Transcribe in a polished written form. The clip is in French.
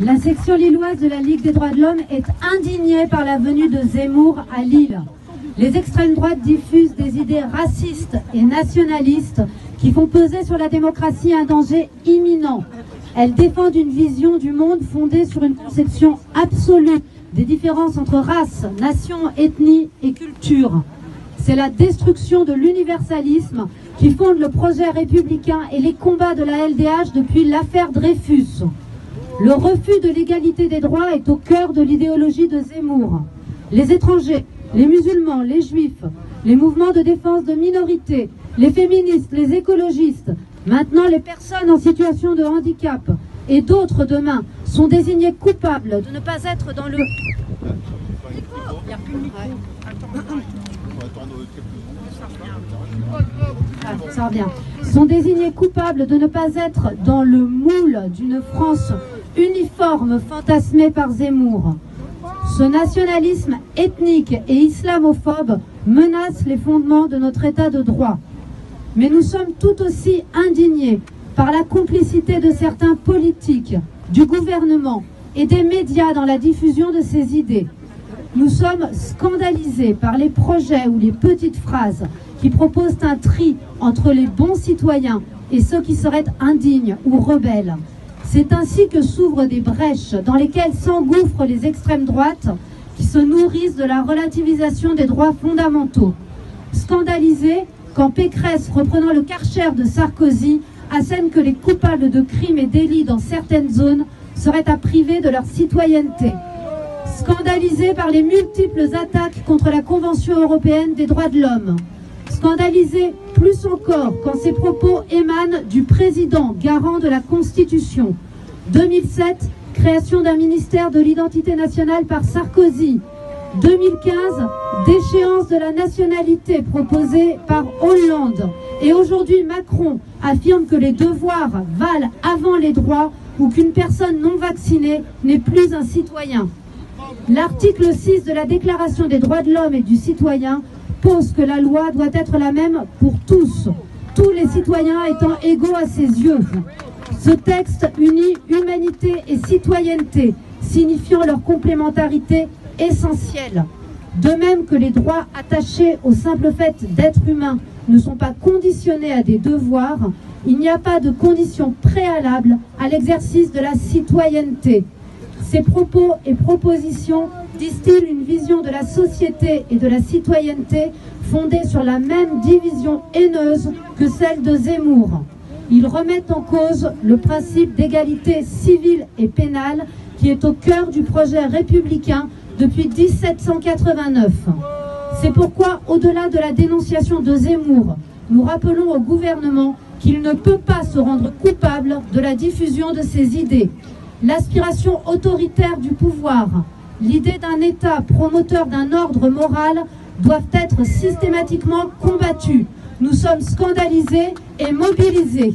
La section lilloise de la Ligue des droits de l'homme est indignée par la venue de Zemmour à Lille. Les extrêmes droites diffusent des idées racistes et nationalistes qui font peser sur la démocratie un danger imminent. Elles défendent une vision du monde fondée sur une conception absolue des différences entre races, nations, ethnies et cultures. C'est la destruction de l'universalisme qui fonde le projet républicain et les combats de la LDH depuis l'affaire Dreyfus. Le refus de l'égalité des droits est au cœur de l'idéologie de Zemmour. Les étrangers, les musulmans, les juifs, les mouvements de défense de minorités, les féministes, les écologistes, maintenant les personnes en situation de handicap et d'autres demain sont désignés coupables de ne pas être dans le... Ça revient. Sont désignés coupables de ne pas être dans le moule d'une France uniforme fantasmée par Zemmour. Ce nationalisme ethnique et islamophobe menace les fondements de notre état de droit. Mais nous sommes tout aussi indignés par la complicité de certains politiques, du gouvernement et des médias dans la diffusion de ces idées. Nous sommes scandalisés par les projets ou les petites phrases qui proposent un tri entre les bons citoyens et ceux qui seraient indignes ou rebelles. C'est ainsi que s'ouvrent des brèches dans lesquelles s'engouffrent les extrêmes droites qui se nourrissent de la relativisation des droits fondamentaux. Scandalisés quand Pécresse, reprenant le Karcher de Sarkozy, assène que les coupables de crimes et délits dans certaines zones seraient à priver de leur citoyenneté. Scandalisés par les multiples attaques contre la Convention européenne des droits de l'homme. Scandalisés plus encore quand ces propos émanent du président garant de la Constitution. 2007, création d'un ministère de l'identité nationale par Sarkozy. 2015, déchéance de la nationalité proposée par Hollande. Et aujourd'hui, Macron affirme que les devoirs valent avant les droits ou qu'une personne non vaccinée n'est plus un citoyen. L'article 6 de la Déclaration des droits de l'homme et du citoyen pose que la loi doit être la même pour tous les citoyens étant égaux à ses yeux. Ce texte unit humanité et citoyenneté, signifiant leur complémentarité essentielle. De même que les droits attachés au simple fait d'être humain ne sont pas conditionnés à des devoirs, il n'y a pas de condition préalable à l'exercice de la citoyenneté. Ces propos et propositions distillent une vision de la société et de la citoyenneté fondée sur la même division haineuse que celle de Zemmour. Ils remettent en cause le principe d'égalité civile et pénale qui est au cœur du projet républicain depuis 1789. C'est pourquoi, au-delà de la dénonciation de Zemmour, nous rappelons au gouvernement qu'il ne peut pas se rendre coupable de la diffusion de ces idées. L'aspiration autoritaire du pouvoir, l'idée d'un État promoteur d'un ordre moral doivent être systématiquement combattues. Nous sommes scandalisés et mobilisés.